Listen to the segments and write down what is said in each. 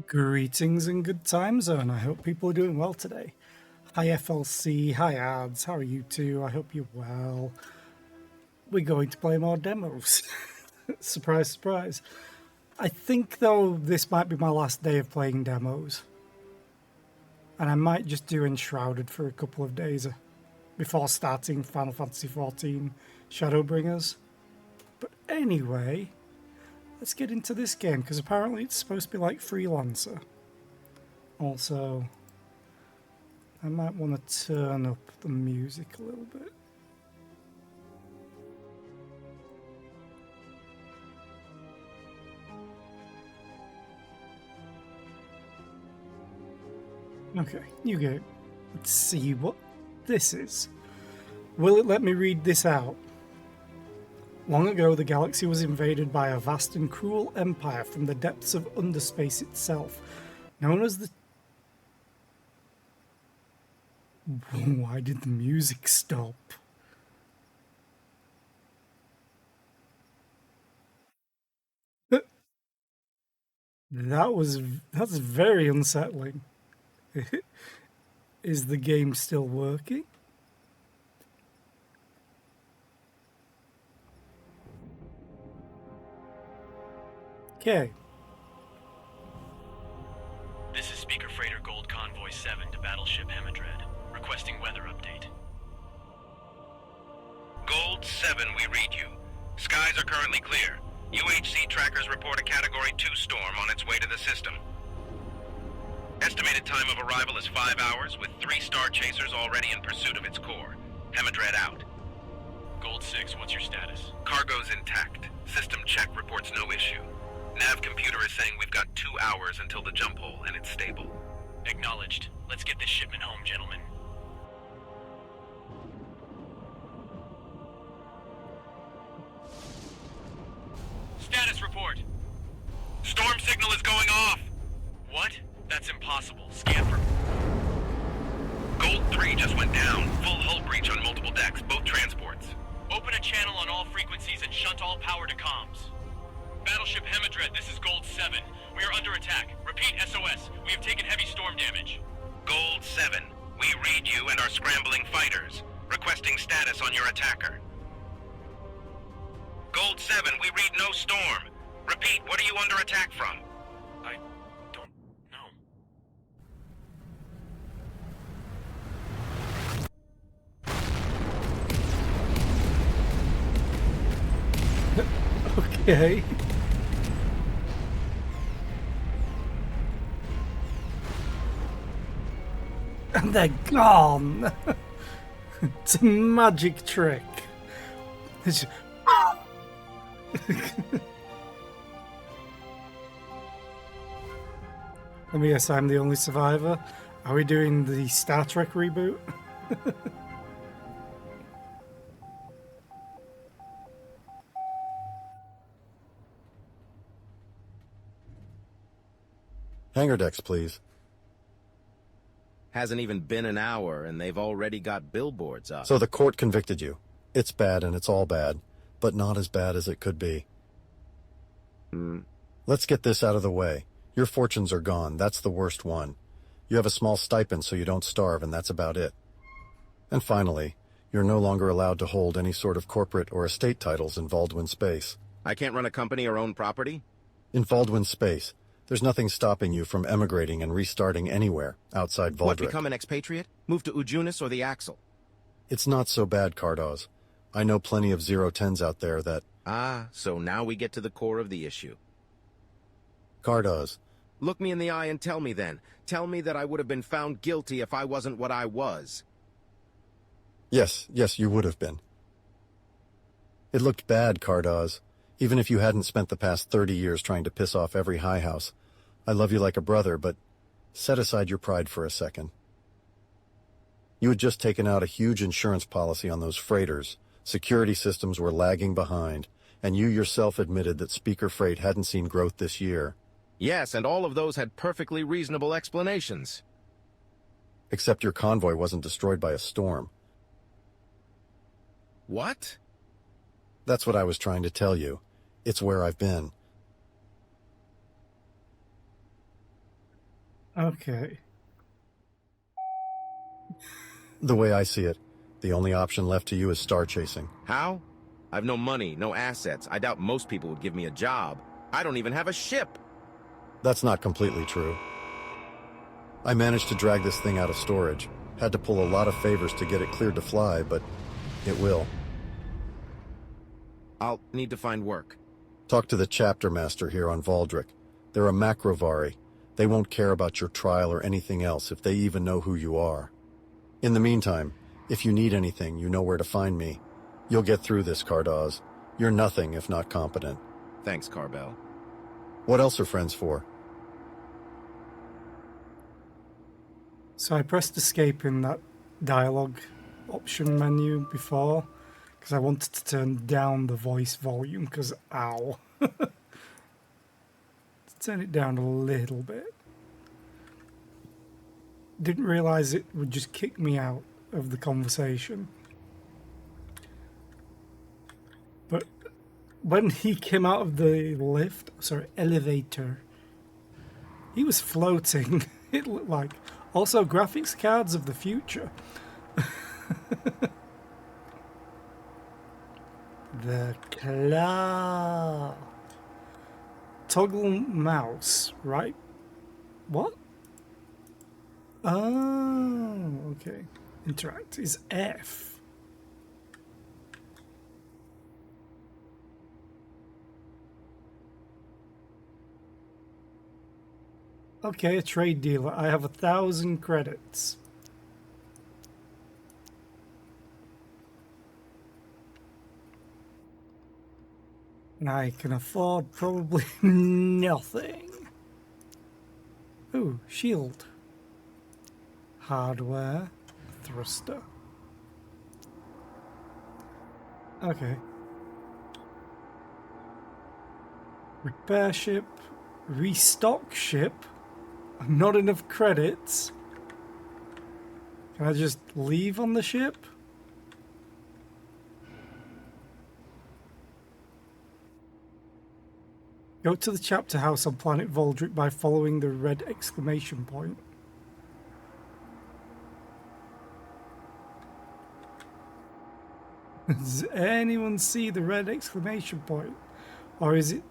Greetings and good time zone. I hope people are doing well today. Hi FLC, hi ads, how are you two? I hope you're well. We're going to play more demos. Surprise, surprise. I think though this might be my last day of playing demos. And I might just do Enshrouded for a couple of days before starting Final Fantasy XIV Shadowbringers. But anyway, let's get into this game because apparently it's supposed to be like Freelancer. Also, I might want to turn up the music a little bit. Okay, you go. Let's see what this is. Will it let me read this out? Long ago, the galaxy was invaded by a vast and cruel empire from the depths of Underspace itself, known as the... Why did the music stop? That's very unsettling. Is the game still working? Okay. This is Speaker Freighter Gold Convoy 7 to Battleship Hemidred, requesting weather update. Gold 7, we read you. Skies are currently clear. UHC trackers report a Category 2 storm on its way to the system. Estimated time of arrival is 5 hours, with 3 star chasers already in pursuit of its core. Hemidred out. Gold 6, what's your status? Cargo's intact. System check reports no issue. Nav computer is saying we've got 2 hours until the jump hole, and it's stable. Acknowledged. Let's get this shipment home, gentlemen. Status report. Storm signal is going off! What? That's impossible. Scan for... Gold 3 just went down. Full hull breach on multiple decks, both transports. Open a channel on all frequencies and shunt all power to comms. Battleship Hemidred, this is Gold 7. We are under attack. Repeat SOS. We have taken heavy storm damage. Gold 7, we read you and are scrambling fighters. Requesting status on your attacker. Gold 7, we read no storm. Repeat, what are you under attack from? I don't know. Okay. And they're gone. It's a magic trick. It's... Let me guess, I'm the only survivor. Are we doing the Star Trek reboot? Hangar decks, please. Hasn't even been an hour, and they've already got billboards up. So the court convicted you. It's bad, and it's all bad, but not as bad as it could be. Let's get this out of the way. Your fortunes are gone. That's the worst one. You have a small stipend so you don't starve, and that's about it. And finally, you're no longer allowed to hold any sort of corporate or estate titles in Valdwin Space. I can't run a company or own property? In Valdwin Space, there's nothing stopping you from emigrating and restarting anywhere outside Valdric. What, become an expatriate? Move to Ujunis or the Axle? It's not so bad, Cardoz. I know plenty of 010s out there that... Ah, so now we get to the core of the issue. Cardoz. Look me in the eye and tell me then. Tell me that I would have been found guilty if I wasn't what I was. Yes, you would have been. It looked bad, Cardoz. Even if you hadn't spent the past 30 years trying to piss off every high house. I love you like a brother, but set aside your pride for a second. You had just taken out a huge insurance policy on those freighters. Security systems were lagging behind, and you yourself admitted that Speaker Freight hadn't seen growth this year. Yes, and all of those had perfectly reasonable explanations. Except your convoy wasn't destroyed by a storm. What? That's what I was trying to tell you. It's where I've been. Okay. The way I see it, the only option left to you is star chasing. How? I've no money, no assets. I doubt most people would give me a job. I don't even have a ship. That's not completely true. I managed to drag this thing out of storage. Had to pull a lot of favors to get it cleared to fly, but it will. I'll need to find work. Talk to the chapter master here on Valdric. They're a macrovari. They won't care about your trial or anything else if they even know who you are. In the meantime, if you need anything, you know where to find me. You'll get through this, Cardaz. You're nothing if not competent. Thanks, Carbell. What else are friends for? So I pressed escape in that dialogue option menu before because I wanted to turn down the voice volume because ow. Turn it down a little bit. Didn't realize it would just kick me out of the conversation. But when he came out of the elevator, he was floating. It looked like. Also, graphics cards of the future. The claw. Toggle mouse, right? What? Oh, okay. Interact is F. Okay, a trade dealer. I have 1,000 credits. And I can afford probably nothing. Ooh, shield. Hardware. Thruster. Okay. Repair ship. Restock ship. Not enough credits. Can I just leave on the ship? Go to the chapter house on planet Valdric by following the red exclamation point. Does anyone see the red exclamation point? Or is it...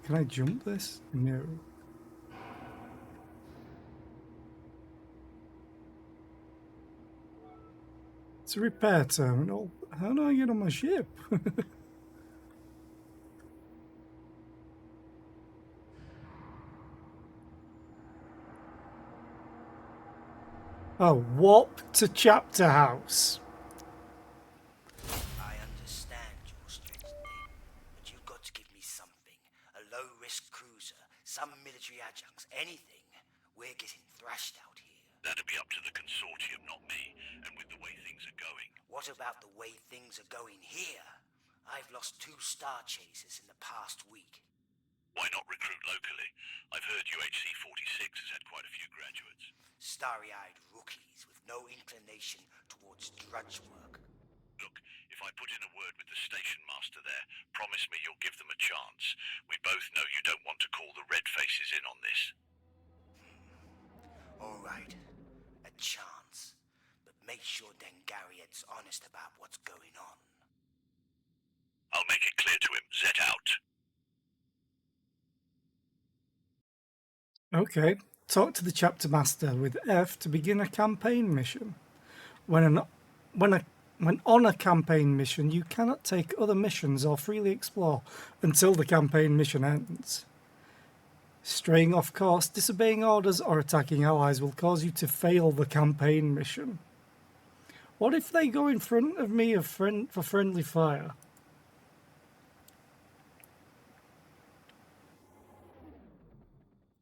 Can I jump this? No. It's a repair terminal. How do I get on my ship? Oh, warp to chapter house. I understand your stretch there, but you've got to give me something. A low-risk cruiser, some military adjuncts, anything. We're getting thrashed out here. That'd be up to the consortium, not me. And with the way things are going... What about the way things are going here? I've lost 2 star chasers in the past week. Why not recruit locally? I've heard UHC 46 has had quite a few graduates. Starry-eyed rookies with no inclination towards drudge work. Look, if I put in a word with the station master there, promise me you'll give them a chance. We both know you don't want to call the red faces in on this. All right, a chance. But make sure Dengariad's honest about what's going on. I'll make it clear to him. Zet out. Okay. Talk to the chapter master with F to begin a campaign mission. When on a campaign mission, you cannot take other missions or freely explore until the campaign mission ends. Straying off course, disobeying orders, or attacking allies will cause you to fail the campaign mission. What if they go in front of me for friendly fire?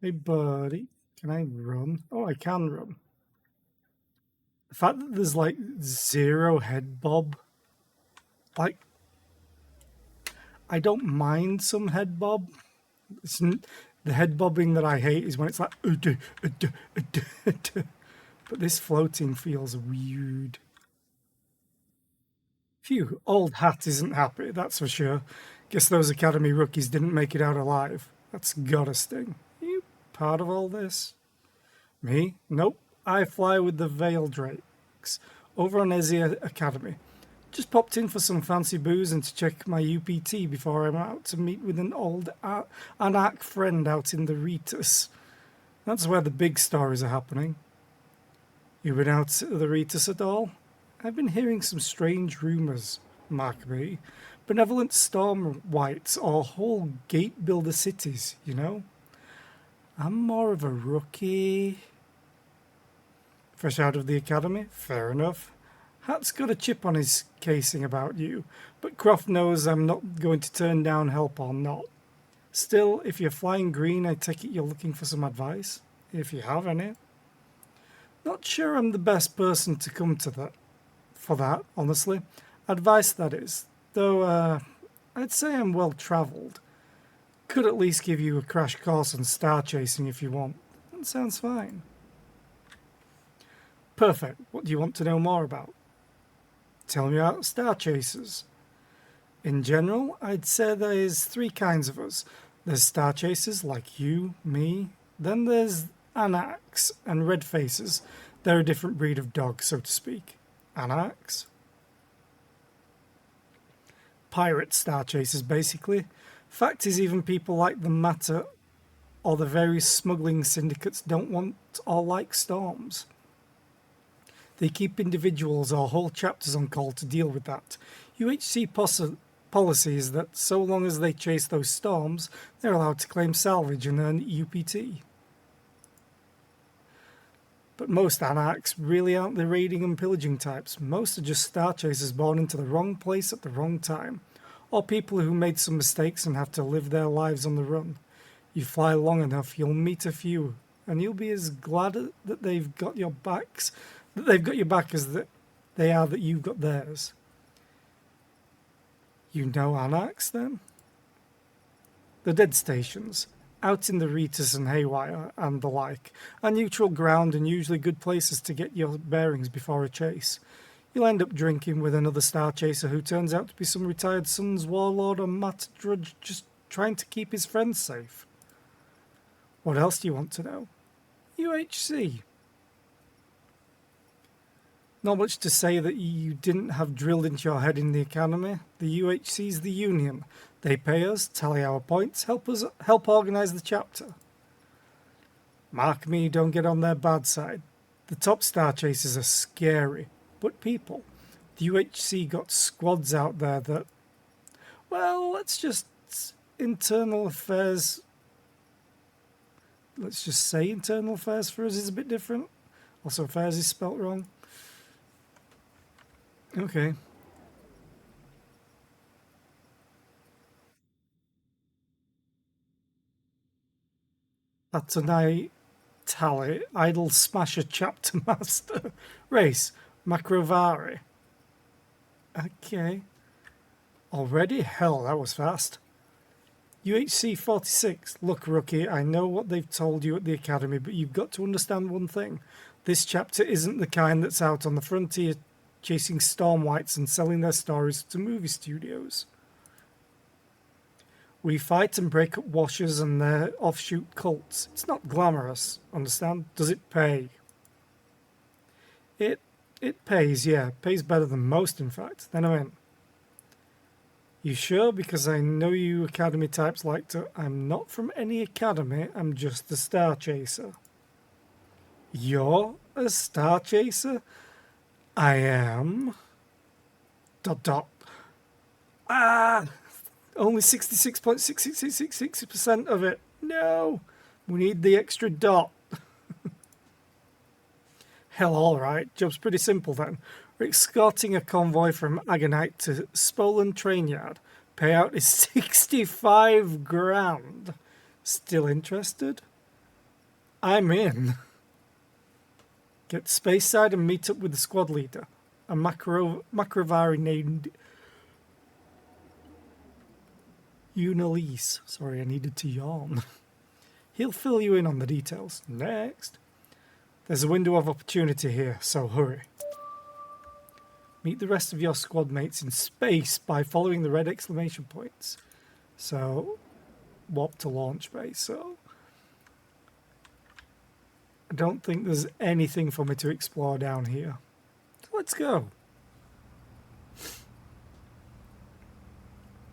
Hey, buddy. Can I run? Oh, I can run. The fact that there's like 0 head bob. Like, I don't mind some head bob. The head bobbing that I hate is when it's like... But this floating feels weird. Phew, old hat isn't happy, that's for sure. Guess those Academy rookies didn't make it out alive. That's gotta sting. Are you part of all this? Me? Nope. I fly with the Veil Drakes over on Ezia Academy. Just popped in for some fancy booze and to check my UPT before I'm out to meet with an old Anak friend out in the Ritus. That's where the big stories are happening. You been out to the Ritus at all? I've been hearing some strange rumours, mark me. Benevolent storm whites or whole gate builder cities, you know? I'm more of a rookie. Fresh out of the academy? Fair enough. Hat's got a chip on his casing about you, but Croft knows I'm not going to turn down help or not. Still, if you're flying green, I take it you're looking for some advice, if you have any. Not sure I'm the best person to come to that for that, honestly. Advice, that is. Though, I'd say I'm well travelled. Could at least give you a crash course on star chasing if you want. That sounds fine. Perfect. What do you want to know more about? Tell me about star chasers. In general, I'd say there's three kinds of us. There's star chasers like you, me. Then there's Anaks and red faces. They're a different breed of dog, so to speak. Anaks? Pirate star chasers, basically. Fact is, even people like the Matter or the various smuggling syndicates don't want or like storms. They keep individuals or whole chapters on call to deal with that. UHC policy is that so long as they chase those storms, they're allowed to claim salvage and earn UPT. But most Anarchs really aren't the raiding and pillaging types. Most are just star chasers born into the wrong place at the wrong time. Or people who made some mistakes and have to live their lives on the run. You fly long enough, you'll meet a few, and you'll be as glad that they've got your backs, that they've got your back as that they are that you've got theirs. You know Anarchs, then? The dead stations, out in the Ritus and Haywire and the like, are neutral ground and usually good places to get your bearings before a chase. You'll end up drinking with another star chaser who turns out to be some retired Sun's warlord or Matt Drudge just trying to keep his friends safe. What else do you want to know? UHC. Not much to say that you didn't have drilled into your head in the academy. The UHC's the union. They pay us, tally our points, help organise the chapter. Mark me, don't get on their bad side. The top star chasers are scary, but people. The UHC got squads out there that, well, let's just say internal affairs for us is a bit different. Also, affairs is spelt wrong. Okay. Atonai Tally, Idle Smasher Chapter Master. Race, Macrovari. Okay. Already? Hell, that was fast. UHC 46. Look, rookie, I know what they've told you at the academy, but you've got to understand one thing. This chapter isn't the kind that's out on the frontier chasing storm whites and selling their stories to movie studios. We fight and break up washers and their offshoot cults. It's not glamorous, understand? Does it pay? It pays, yeah. Pays better than most, in fact. Then I'm in. You sure? Because I know you academy types like to... I'm not from any academy, I'm just a star chaser. You're a star chaser? I am... ... Only 66.6666% of it. No! We need the extra dot. Hell, alright. Job's pretty simple then. We're escorting a convoy from Agonite to Spolen Train Yard. Payout is 65 grand. Still interested? I'm in. Get Spaceside and meet up with the squad leader. A Macrovari named Unalise. Sorry, I needed to yawn. He'll fill you in on the details. Next. There's a window of opportunity here, so hurry. Meet the rest of your squad mates in space by following the red exclamation points. So, warp to launch base, so... I don't think there's anything for me to explore down here. So let's go.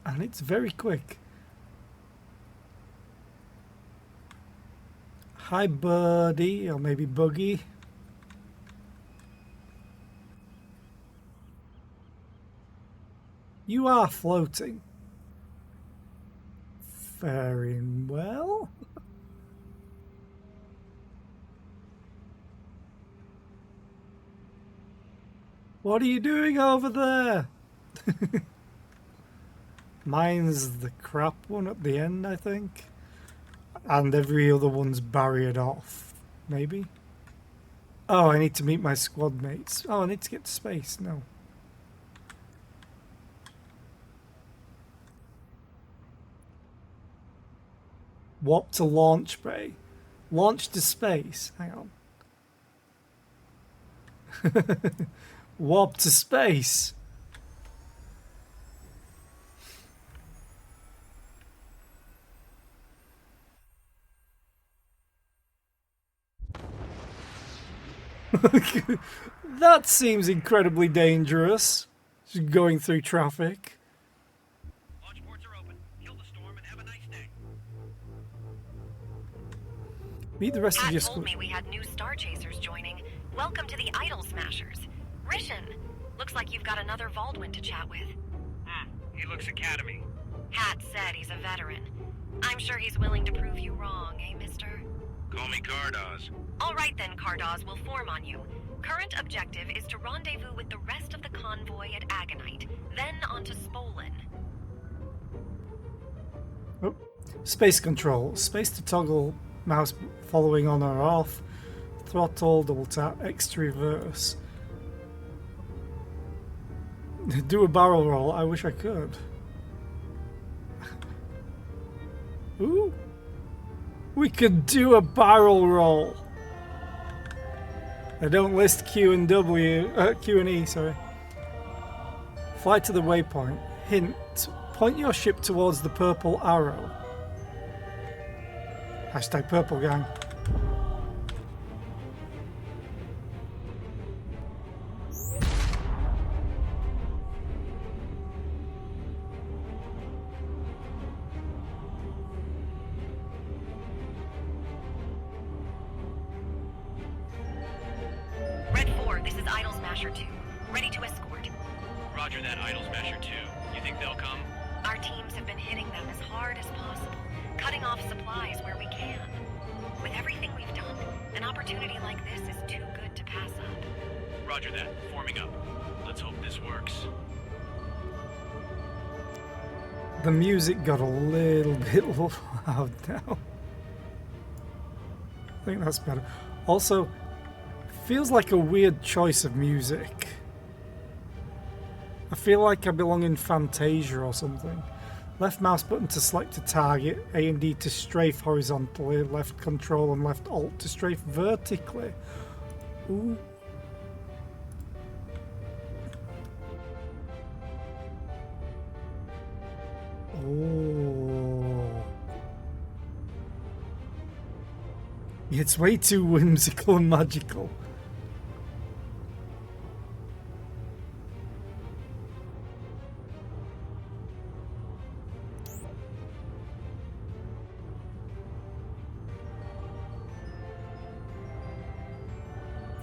And it's very quick. Hi, Birdie, or maybe Buggy. You are floating. Very well. What are you doing over there? Mine's the crap one at the end, I think. And every other one's barriered off. Maybe? Oh, I need to meet my squad mates. Oh, I need to get to space. No. Warp to launch bay. Launch to space. Hang on. Warp to space. That seems incredibly dangerous. Just going through traffic. Launch ports are open. Kill the storm and have a nice day. Meet the rest of Pat your told squad. me we had new Star Chasers joining. Welcome to the Idol Smashers. Rishon, looks like you've got another Baldwin to chat with. He looks Academy. Pat said he's a veteran. I'm sure he's willing to prove you wrong, eh, mister? Call me Cardos. All right then, Cardaws, we'll form on you. Current objective is to rendezvous with the rest of the convoy at Agonite, then on to Spolin. Oh. Space control. Space to toggle mouse following on or off. Throttle, double tap, X to reverse. Do a barrel roll. I wish I could. Ooh. We could do a barrel roll. I don't list Q and E, sorry. Fly to the waypoint. Hint. Point your ship towards the purple arrow. Hashtag purple gang. Red 4, this is Idol Smasher 2. Ready to escort. Roger that, Idol Smasher 2. You think they'll come? Our teams have been hitting them as hard as possible, cutting off supplies where we can. With everything we've done, an opportunity like this is too good to pass up. Roger that. Forming up. Let's hope this works. The music got a little bit loud now. I think that's better. Also, feels like a weird choice of music. I feel like I belong in Fantasia or something. Left mouse button to select a target, A and D to strafe horizontally, left control and left alt to strafe vertically. Ooh. Oh. It's way too whimsical and magical.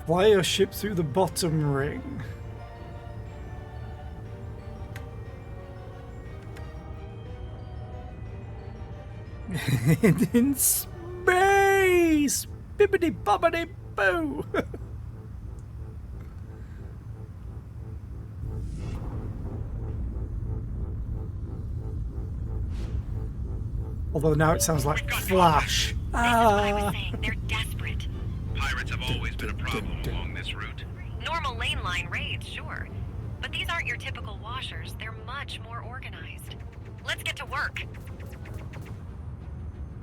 Fly your ship through the bottom ring. In space! Bibbidi bobbidi boo! Although now it sounds like Flash. This is what I was saying, they're desperate. Pirates have always been a problem along this route. Normal lane line raids, sure. But these aren't your typical washers, they're much more organized. Let's get to work.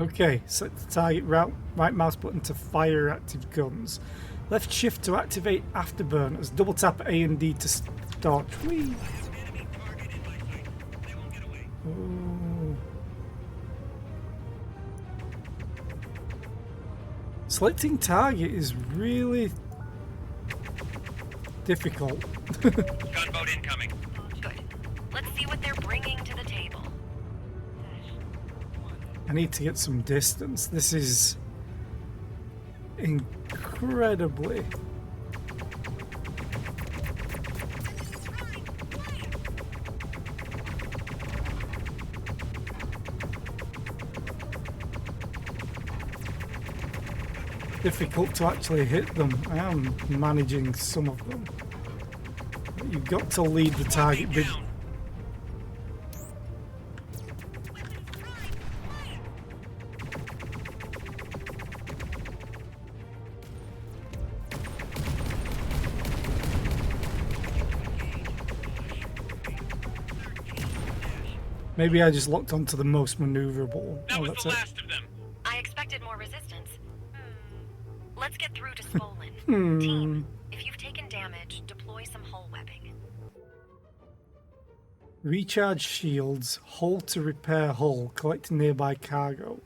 Okay, set the target route, right mouse button to fire active guns. Left shift to activate afterburners. Double tap A and D to start. Whee! Oh. Selecting target is really difficult. Gunboat incoming. Good. Let's see what they're bringing to the table. I need to get some distance. This is incredibly difficult to actually hit them. I am managing some of them. But you've got to lead the target big. Down. Maybe I just locked onto the most maneuverable. That Oh, was that's the it. last of them. I expected more resistance. Let's get through to Swollen. Team, if you've taken damage, deploy some hull webbing. Recharge shields, hold to repair hull, collect nearby cargo.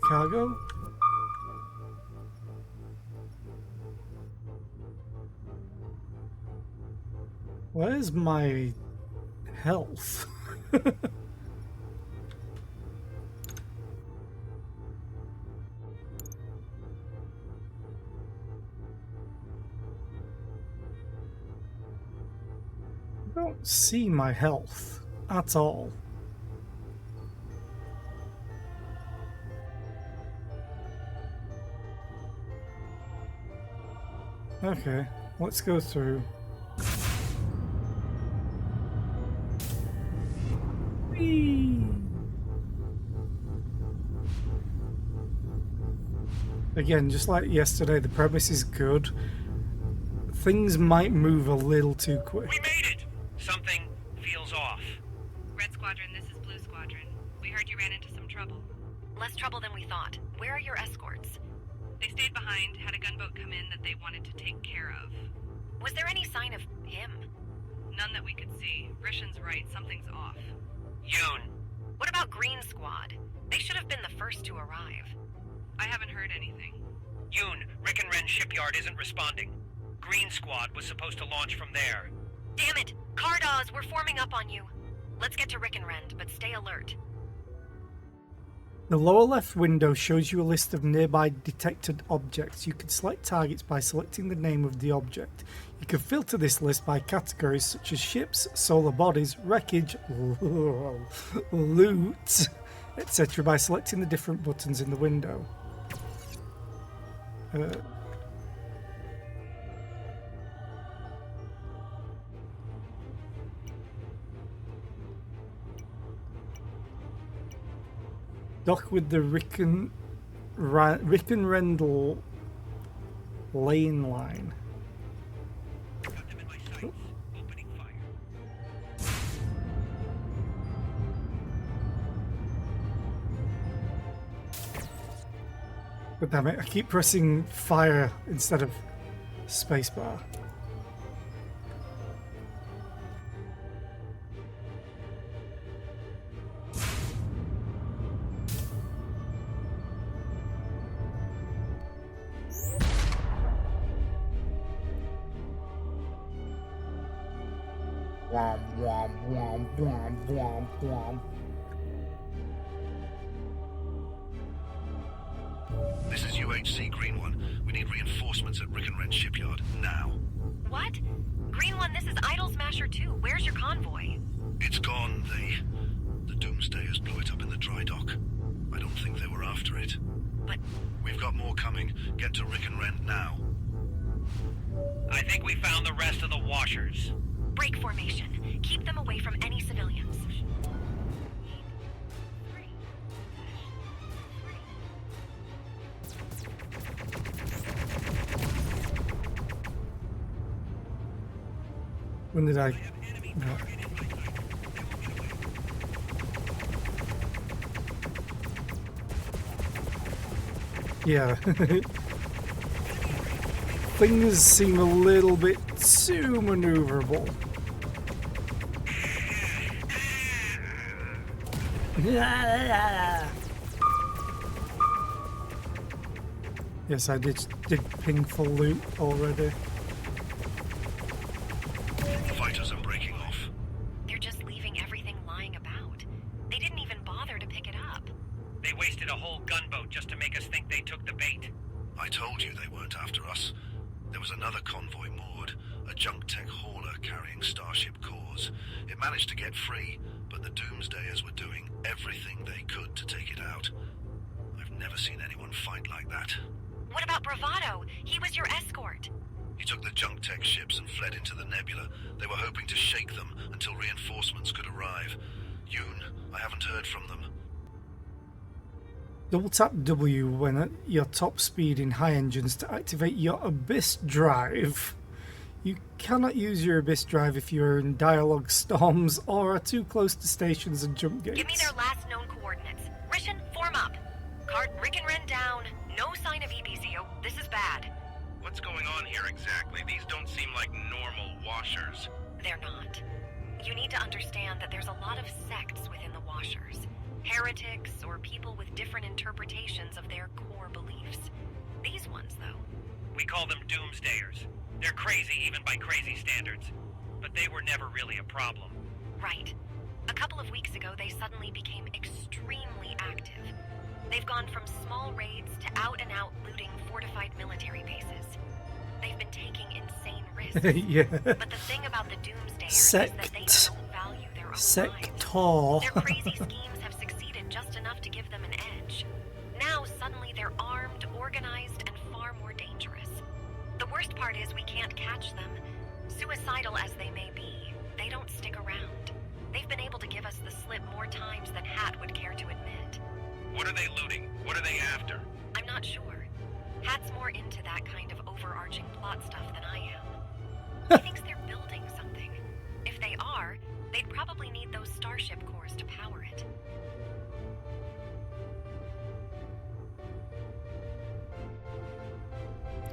Cargo? Where's my health? I don't see my health at all. Okay, let's go through. Whee! Again, just like yesterday, the premise is good. Things might move a little too quick. We made it! Something feels off. Red Squadron, this is Blue Squadron. We heard you ran into some trouble. Less trouble than we thought. Where are your escorts? They stayed behind, had a gunboat come in that they wanted to take care of. Was there any sign of him? None that we could see. Rishan's right, something's off. Yoon. What about Green Squad? They should have been the first to arrive. I haven't heard anything. Yoon, Rick and Ren shipyard isn't responding. Green Squad was supposed to launch from there. Damn it! Cardaws, we're forming up on you. Let's get to Rick and Rend, but stay alert. The lower left window shows you a list of nearby detected objects. You can select targets by selecting the name of the object. You can filter this list by categories such as ships, solar bodies, wreckage, loot, etc. by selecting the different buttons in the window. Dock with the Rick and Rendell lane line. Got them in my sights. Opening fire. But damn it, I keep pressing fire instead of spacebar. Womp, womp, womp, womp, womp, womp. This is UHC Green One. We need reinforcements at Rick and Ren shipyard now. What? Green One, this is Idol Smasher 2. Where's your convoy? It's gone. The Doomsdayers blew it up in the dry dock. I don't think they were after it. But We've got more coming. Get to Rick and Ren now. I think we found the rest of the washers. break formation. Keep them away from any civilians. When did I? No. Yeah. Things seem a little bit too maneuverable. Yes, I did ping full loot already. Fighters are breaking off. They're just leaving everything lying about. They didn't even bother to pick it up. They wasted a whole gunboat just to make us think they took the bait. I told you they weren't after us. There was another convoy moored, a junk tech hauler carrying Starship cores. It managed to get free, but the Doomsdayers were doing everything they could to take it out. I've never seen anyone fight like that. What about Bravado? He was your escort. He took the junk tech ships and fled into the nebula. They were hoping to shake them until reinforcements could arrive. Yoon, I haven't heard from them. Double tap W when at your top speed in high engines to activate your Abyss drive. You cannot use your Abyss drive if you're in dialogue storms or are too close to stations and jump gates. Give me their last known coordinates. Rishon, form up. Rick and Ren down. No sign of EBZO. This is bad. What's going on here exactly? These don't seem like normal washers. They're not. You need to understand that there's a lot of sects within the Washers. Heretics or people with different interpretations of their core beliefs. These ones, though. We call them Doomsdayers. They're crazy even by crazy standards. But they were never really a problem. Right. A couple of weeks ago, they suddenly became extremely active. They've gone from small raids to out-and-out looting fortified military bases. They've been taking insane risks. Yeah. But the thing about the Doomsdayers is that they don't value their own lives. Sector. Their crazy schemes have succeeded just enough to give them an edge. Now, suddenly, they're armed, organized, and far more dangerous. The worst part is we can't catch them. Suicidal as they may be, they don't stick around. They've been able to give us the slip more times than Hat would care to admit. What are they looting? What are they after? I'm not sure. Hat's more into that kind of overarching plot stuff than I am. He thinks they're building something. If they are, they'd probably need those Starship cores to power it.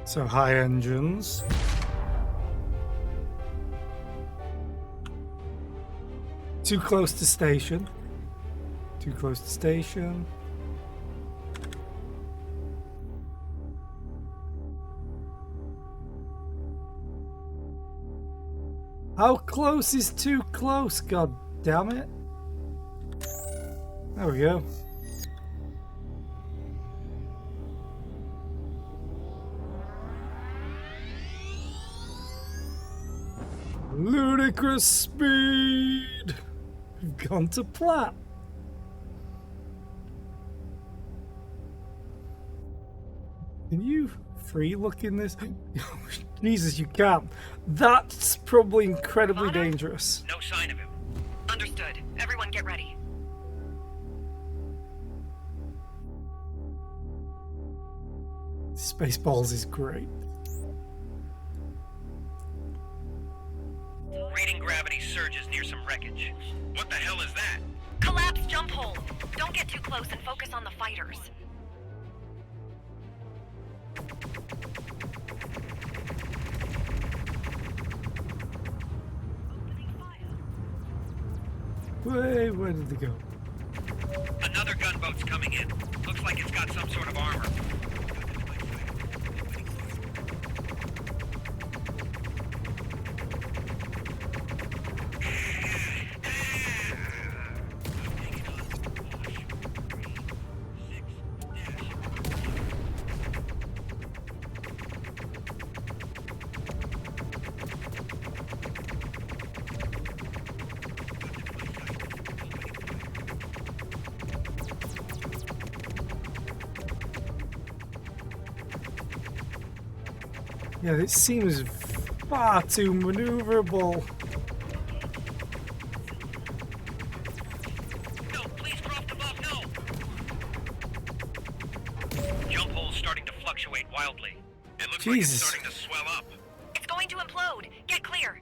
So high engines. Too close to station. Too close to station. How close is too close? God damn it. There we go. Ludicrous speed. We've gone to plat. Can you free look in this? Jesus, you can't. That's probably incredibly dangerous. No sign of him. Understood. Everyone get ready. Spaceballs is great. Reading gravity surges near some wreckage. What the hell is that? Collapse jump hole. Don't get too close and focus on the fighters. Wait, where did they go? Another gunboat's coming in. Looks like it's got some sort of armor. Yeah, it seems far too maneuverable. No, please croft above, no! Jump hole's starting to fluctuate wildly. It looks Jesus. like it's starting to swell up. It's going to implode. Get clear.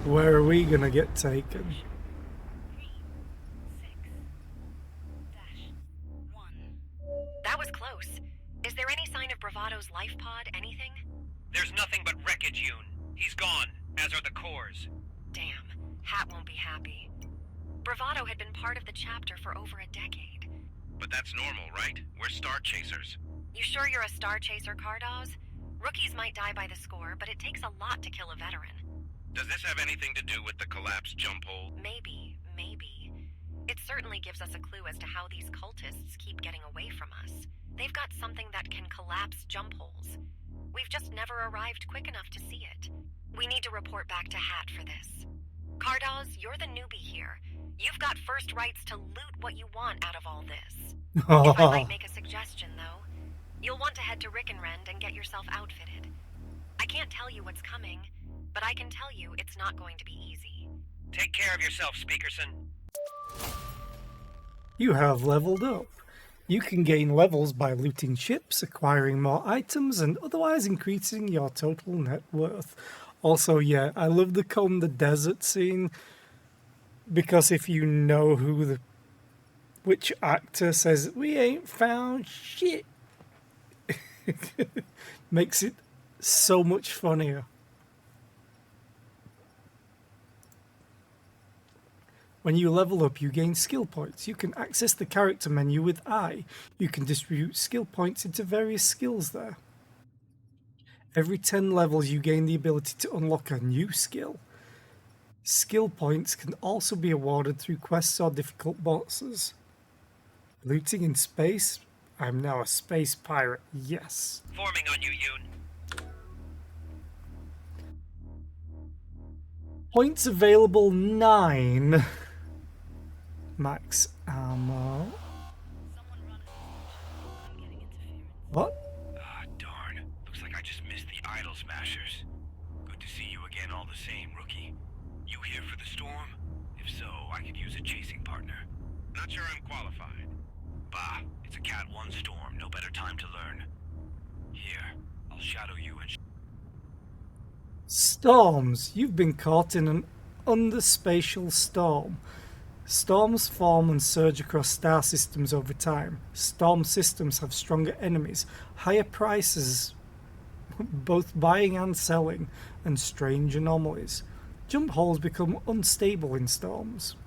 Where are we gonna get taken? That was close. Is there any sign of Bravado's life pod? Anything? There's nothing but wreckage, Yoon. He's gone, as are the cores. Damn. Hat won't be happy. Bravado had been part of the chapter for over a decade. But that's normal, right? We're star chasers. You sure you're a star chaser, Cardos? Rookies might die by the score, but it takes a lot to kill a veteran. Does this have anything to do with the collapsed jump hole? Maybe. It certainly gives us a clue as to how these cultists keep getting away from us. They've got something that can collapse jump holes. We've just never arrived quick enough to see it. We need to report back to Hat for this. Cardos, you're the newbie here. You've got first rights to loot what you want out of all this. If I might make a suggestion, though, you'll want to head to Rickenrend and get yourself outfitted. I can't tell you what's coming, but I can tell you it's not going to be easy. Take care of yourself, Speakerson. You have leveled up. You can gain levels by looting ships, acquiring more items, and otherwise increasing your total net worth. Also, yeah, I love the comb the desert scene, because if you know which actor says, "We ain't found shit," makes it so much funnier. When you level up, you gain skill points. You can access the character menu with I. You can distribute skill points into various skills there. Every 10 levels, you gain the ability to unlock a new skill. Skill points can also be awarded through quests or difficult bosses. Looting in space? I'm now a space pirate, yes. Forming on you, Yoon. Points available 9. Max ammo. What? Ah, darn. Looks like I just missed the Idol Smashers. Good to see you again all the same, rookie. You here for the storm? If so, I could use a chasing partner. Not sure I'm qualified. Bah, it's a Cat 1 storm. No better time to learn. Here, I'll shadow you and... Storms. You've been caught in an underspatial storm. Storms form and surge across star systems over time. Storm systems have stronger enemies, higher prices, both buying and selling, and strange anomalies. Jump holes become unstable in storms.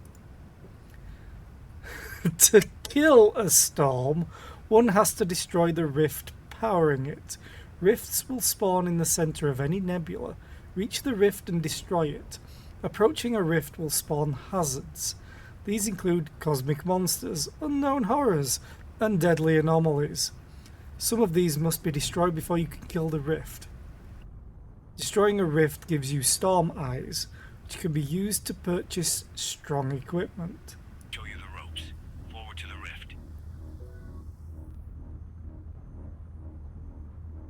To kill a storm, one has to destroy the rift powering it. Rifts will spawn in the center of any nebula. Reach the rift and destroy it. Approaching a rift will spawn hazards. These include cosmic monsters, unknown horrors, and deadly anomalies. Some of these must be destroyed before you can kill the rift. Destroying a rift gives you storm eyes, which can be used to purchase strong equipment. Show you the ropes. Forward to the rift.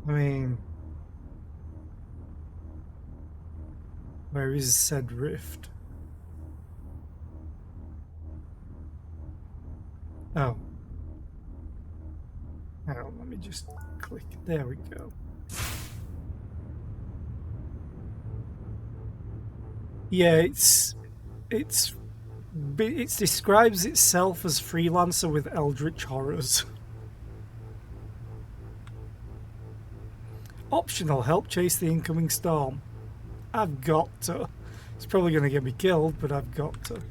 I mean, where is said rift? Oh. Hang on, let me just click. There we go. Yeah, it describes itself as freelancer with eldritch horrors. Optional, help chase the incoming storm. I've got to. It's probably going to get me killed, but I've got to.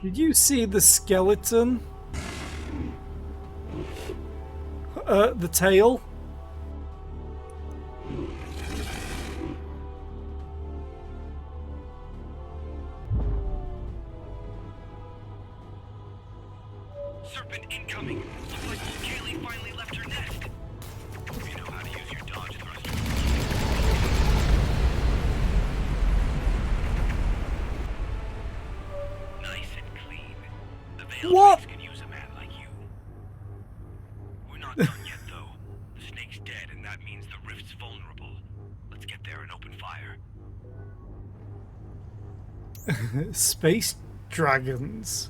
Did you see the skeleton? The tail? Serpent incoming. Looks like Kaylee finally left her nest. You know how to use your dodge thruster. Nice and clean. The Veiled What? Snakes can use a man like you. We're not done yet, though. The snake's dead, and that means the rift's vulnerable. Let's get there and open fire. Space dragons.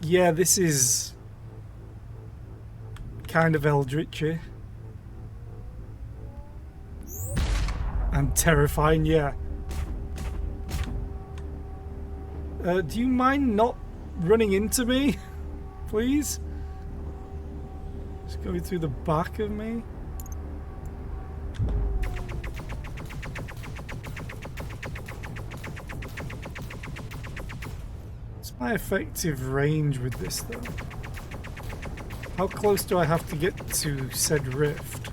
Yeah, this is kind of eldritchy. And terrifying, yeah. Do you mind not running into me? Please? Just going through the back of me? My effective range with this, though? How close do I have to get to said rift?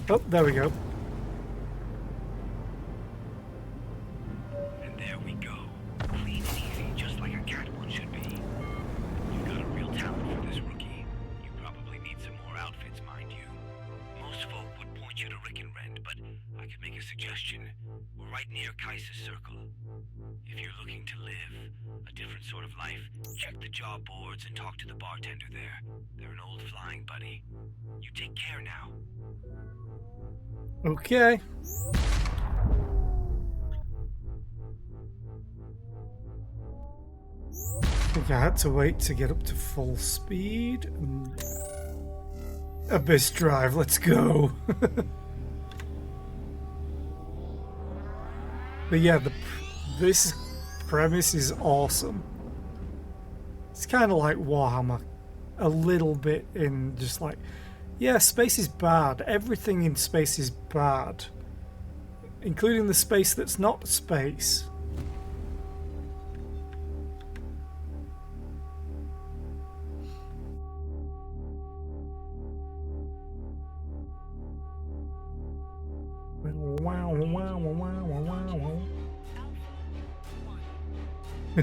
Oh, there we go. And there we go. Clean and easy, just like a Catwoman should be. You've got a real talent for this rookie. You probably need some more outfits, mind you. Most folk would point you to Rick and Rend, but I could make a suggestion. We're right near Kaiser's Circle. If you're looking to live a different sort of life, check the job boards and talk to the bartender there. They're an old flying buddy. You take care now. Okay. I think I had to wait to get up to full speed. Abyss Drive, let's go. But yeah, this premise is awesome. It's kind of like Warhammer, a little bit in just like, yeah, space is bad. Everything in space is bad, including the space that's not space.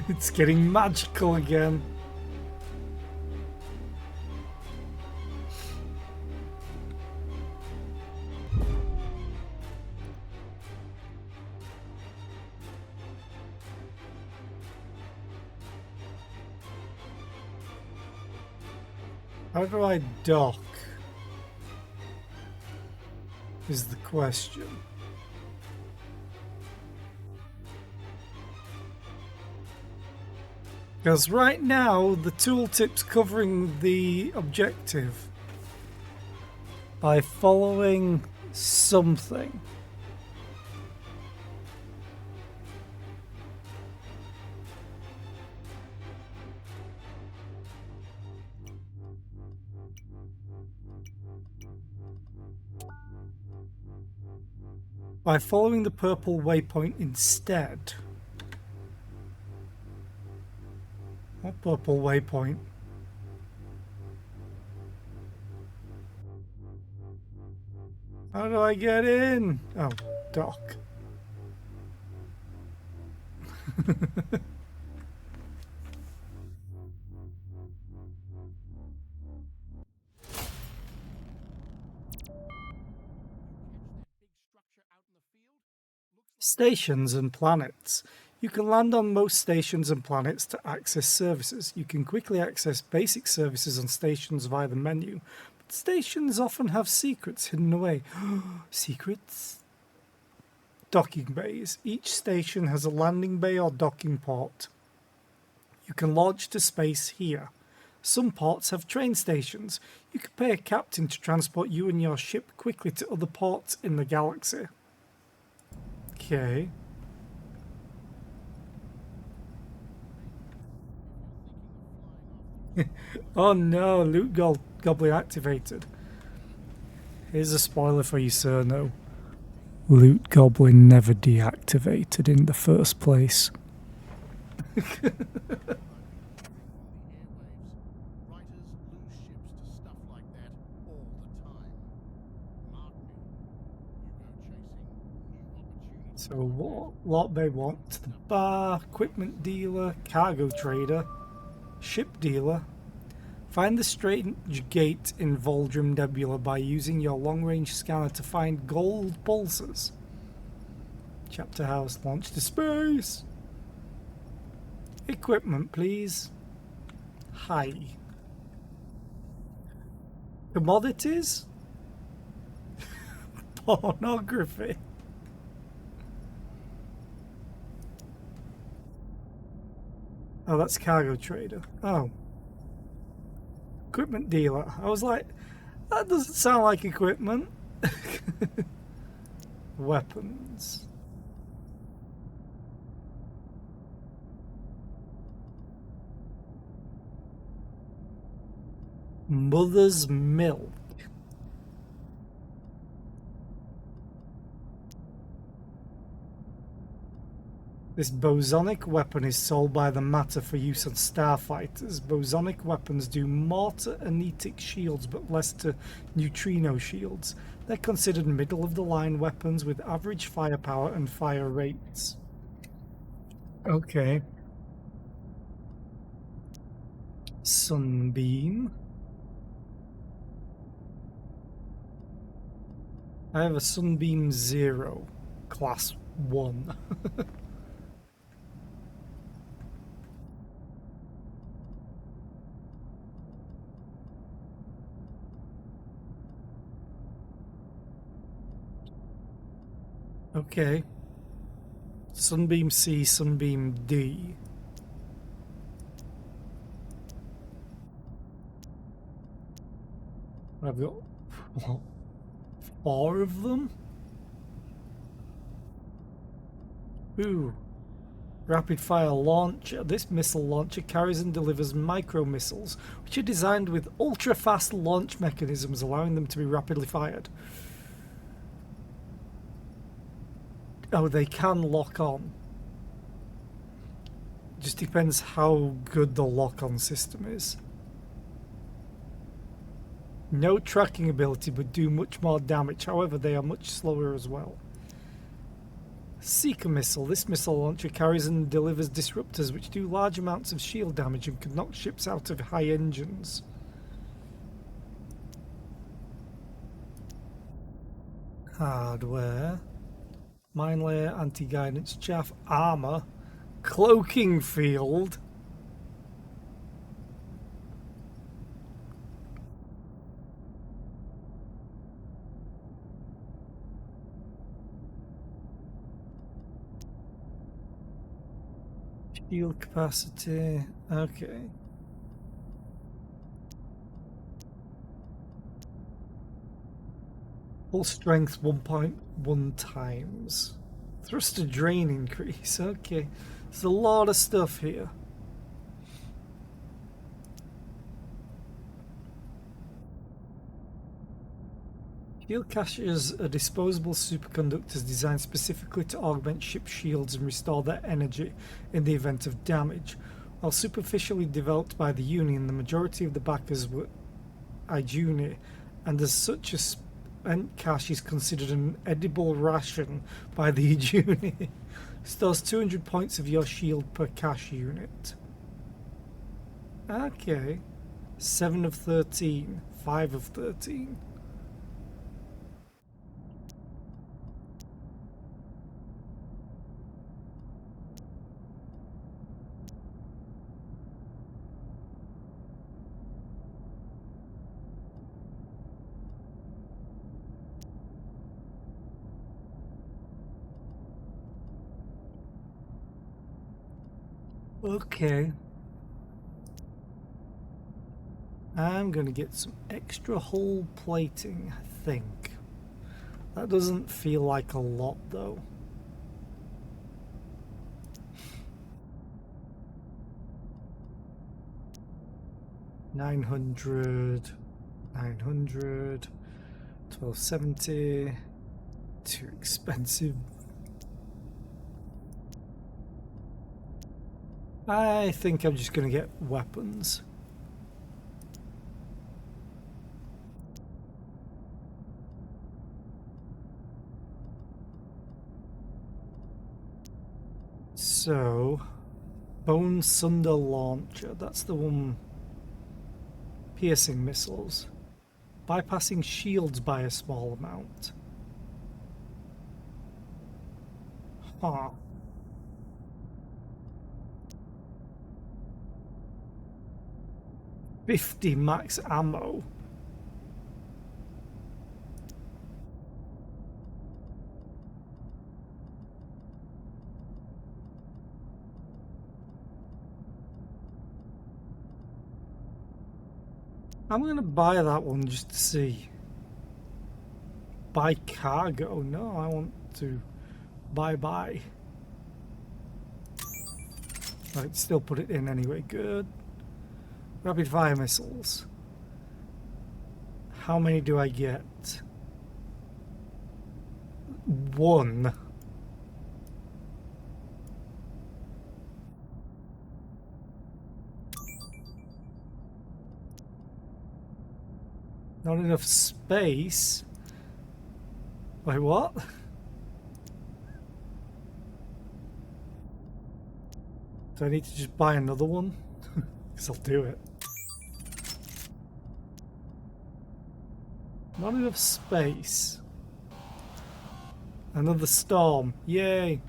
It's getting magical again. How do I dock? Is the question. Because right now, the tooltip's covering the objective by following something. By following the purple waypoint instead. What purple waypoint? How do I get in? Oh, dock. Stations and planets. You can land on most stations and planets to access services. You can quickly access basic services on stations via the menu, but stations often have secrets hidden away. Secrets? Docking bays. Each station has a landing bay or docking port. You can launch to space here. Some ports have train stations. You can pay a captain to transport you and your ship quickly to other ports in the galaxy. Okay. Oh no, Loot Goblin activated. Here's a spoiler for you, sir. No. Loot Goblin never deactivated in the first place. So what they want? The bar, equipment dealer, cargo trader, ship dealer. Find the strange gate in Voldrum Nebula by using your long-range scanner to find gold pulses. Chapter house, launch to space. Equipment, please. Hi. Commodities? Pornography. Oh, that's cargo trader. Oh. Equipment dealer. I was like, that doesn't sound like equipment. Weapons. Mother's milk. This bosonic weapon is sold by the Matter for use on starfighters. Bosonic weapons do more to anetic shields but less to neutrino shields. They're considered middle-of-the-line weapons with average firepower and fire rates. Okay. Sunbeam. I have a Sunbeam 0, class 1. Okay. Sunbeam C, Sunbeam D. I've got what, 4 of them? Ooh. Rapid fire launcher. This missile launcher carries and delivers micro missiles, which are designed with ultra fast launch mechanisms, allowing them to be rapidly fired. Oh, they can lock on. Just depends how good the lock-on system is. No tracking ability, but do much more damage. However, they are much slower as well. Seeker missile. This missile launcher carries and delivers disruptors which do large amounts of shield damage and can knock ships out of high engines. Hardware. Mine layer, anti-guidance chaff, armor, cloaking field. Shield capacity, okay. Full strength 1.1 times. Thruster drain increase, okay. There's a lot of stuff here. Shield caches are disposable superconductors designed specifically to augment ship shields and restore their energy in the event of damage. While superficially developed by the Union, the majority of the backers were Ijuni, and as such a spent cache is considered an edible ration by the Ijuni. Stores 200 points of your shield per cache unit. Okay. 7 of 13. 5 of 13. Okay. I'm going to get some extra hull plating, I think. That doesn't feel like a lot, though. $900, $900, $1270. Too expensive. I think I'm just going to get weapons. So, Bone Sunder Launcher, that's the one. Piercing missiles. Bypassing shields by a small amount. Huh. $50 max ammo. I'm gonna buy that one just to see. Buy cargo? No, I want to buy. Right, still put it in anyway. Good. Rapid fire missiles. How many do I get? 1. Not enough space. Wait, what? Do I need to just buy another one? Because I'll do it. Not enough space. Another storm. Yay!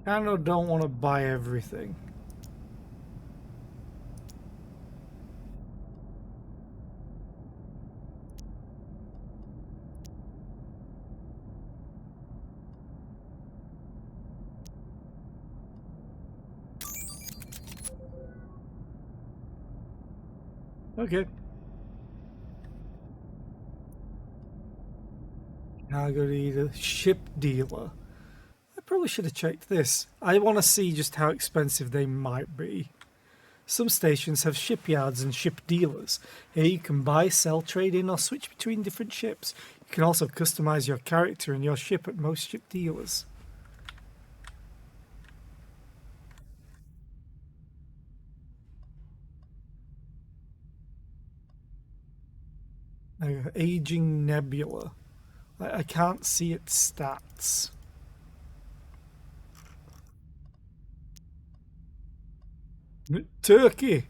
Kind of don't want to buy everything. Okay. Now I go to either ship dealer. I probably should have checked this. I want to see just how expensive they might be. Some stations have shipyards and ship dealers. Here you can buy, sell, trade in, or switch between different ships. You can also customize your character and your ship at most ship dealers. Aging Nebula. I can't see its stats. Turkey.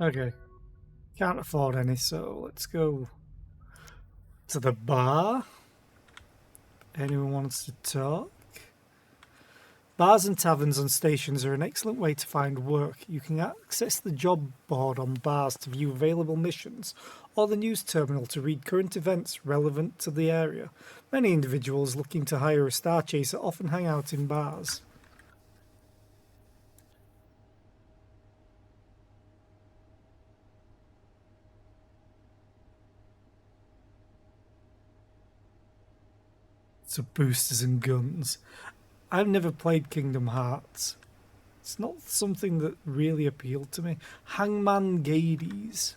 Okay. Can't afford any, so let's go to the bar. Anyone wants to talk? Bars and taverns on stations are an excellent way to find work. You can access the job board on bars to view available missions, or the news terminal to read current events relevant to the area. Many individuals looking to hire a star chaser often hang out in bars. So boosters and guns. I've never played Kingdom Hearts. It's not something that really appealed to me. Hangman Gades.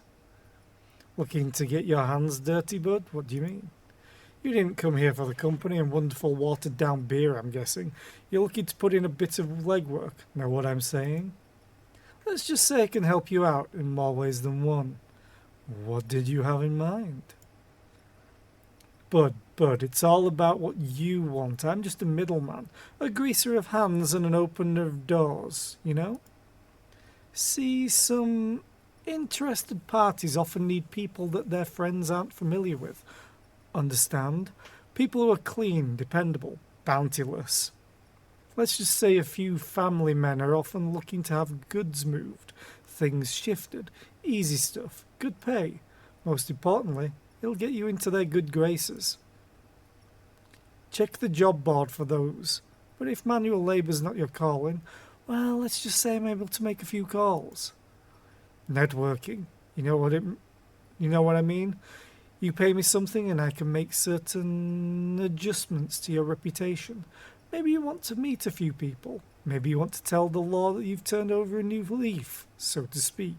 Looking to get your hands dirty, bud? What do you mean? You didn't come here for the company and wonderful watered down beer, I'm guessing. You're looking to put in a bit of legwork. Know what I'm saying? Let's just say I can help you out in more ways than one. What did you have in mind? Bud, it's all about what you want. I'm just a middleman, a greaser of hands and an opener of doors, you know? See, some interested parties often need people that their friends aren't familiar with. Understand? People who are clean, dependable, bountiless. Let's just say a few family men are often looking to have goods moved, things shifted, easy stuff, good pay. Most importantly, it'll get you into their good graces. Check the job board for those. But if manual labour's not your calling, well, let's just say I'm able to make a few calls. Networking. You know what I mean? You pay me something and I can make certain adjustments to your reputation. Maybe you want to meet a few people. Maybe you want to tell the law that you've turned over a new leaf, so to speak.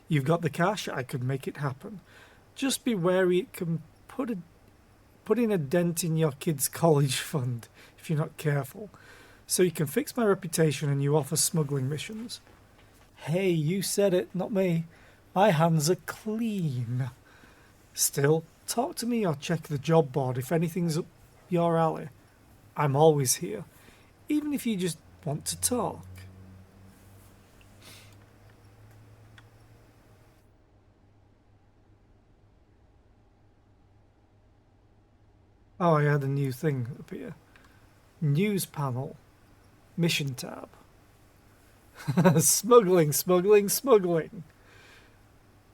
You've got the cash, I could make it happen. Just be wary it can put in a dent in your kid's college fund if you're not careful. So you can fix my reputation and you offer smuggling missions. Hey, you said it, not me. My hands are clean. Still, talk to me or check the job board if anything's up your alley. I'm always here, even if you just want to talk. Oh, I had a new thing up here. News panel. Mission tab. Smuggling.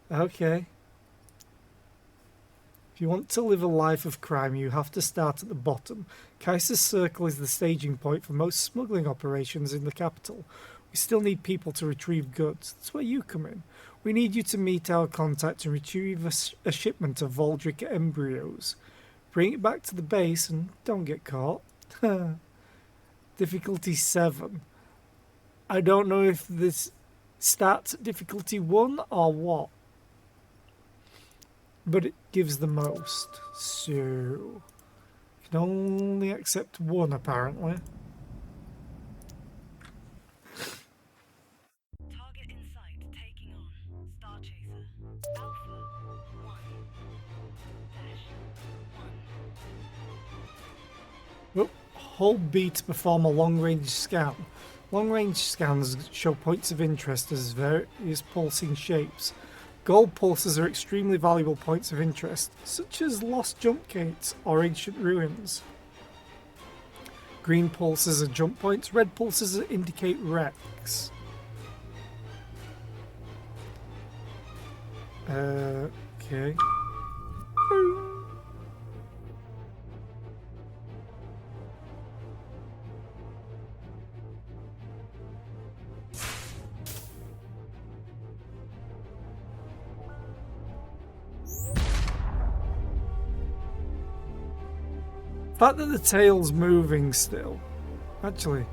Okay. If you want to live a life of crime, you have to start at the bottom. Kaiser's Circle is the staging point for most smuggling operations in the capital. We still need people to retrieve goods. That's where you come in. We need you to meet our contact and retrieve a shipment of Voldric embryos. Bring it back to the base and don't get caught. Difficulty 7. I don't know if this starts at difficulty 1 or what. But it gives the most. So... can only accept 1 apparently. Target in sight, taking on. Star Chaser. Alpha 1. Dash 1. Oh, hold B to perform a long-range scan. Long-range scans show points of interest as various pulsing shapes. Gold pulses are extremely valuable points of interest, such as lost jump gates or ancient ruins. Green pulses are jump points, red pulses indicate wrecks. Okay. The fact that the tail's moving still. Actually.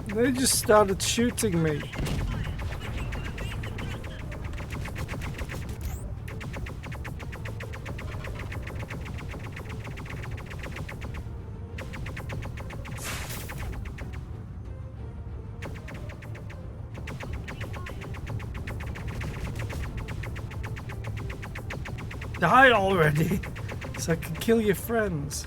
They just started shooting me. Die already, so I can kill your friends.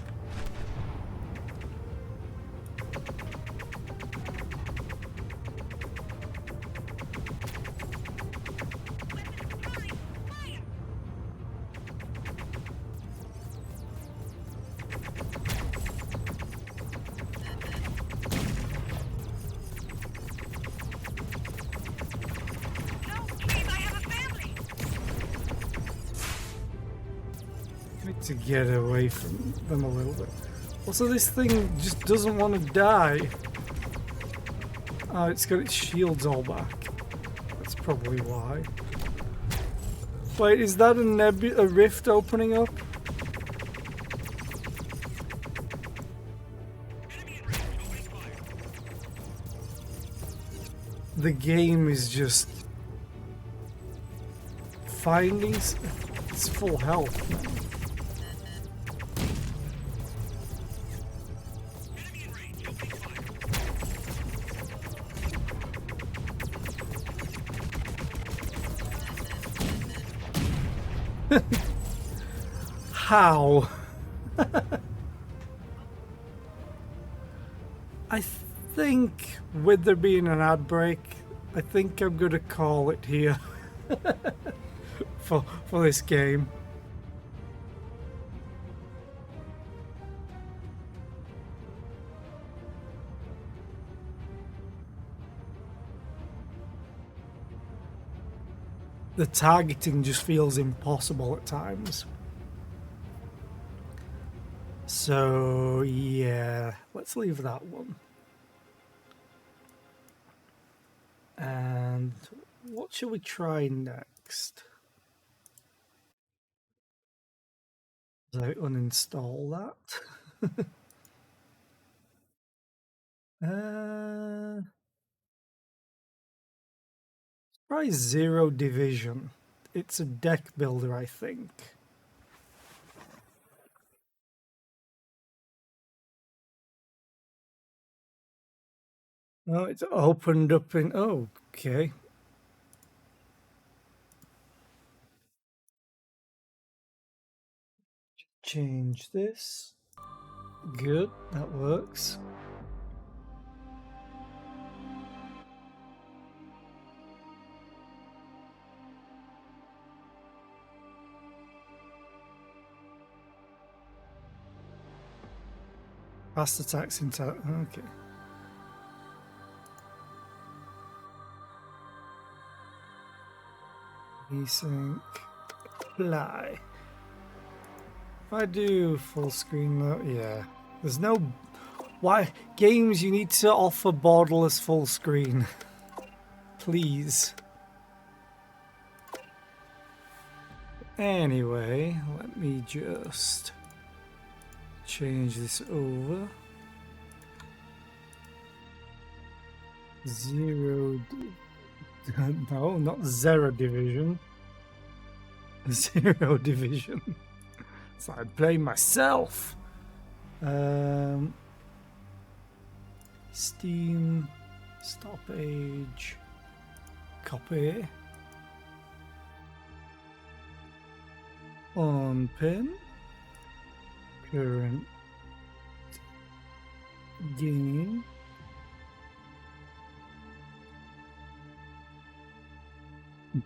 To get away from them a little bit. Also, this thing just doesn't want to die. Oh, it's got its shields all back. That's probably why. Wait, is that a rift opening up? The game is just finding its full health now. How? I think with there being an ad break, I think I'm gonna call it here for this game. The targeting just feels impossible at times. So, yeah, let's leave that one. And what shall we try next? As I uninstall that. Try Zero Division. It's a deck builder, I think. Oh, it's opened up in... oh, okay. Change this. Good, that works. Fast attacks into... okay. Desync. Apply. If I do full screen though, yeah. There's no... Why? Games, you need to offer borderless full screen. Please. Anyway, let me just change this over. No, not zero division. Zero division. So I blame myself. Steam, stoppage, copy, unpin, current game.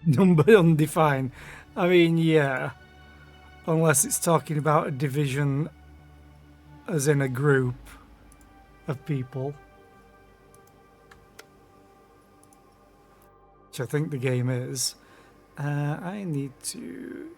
Number undefined. I mean, yeah. Unless it's talking about a division as in a group of people. Which I think the game is. I need to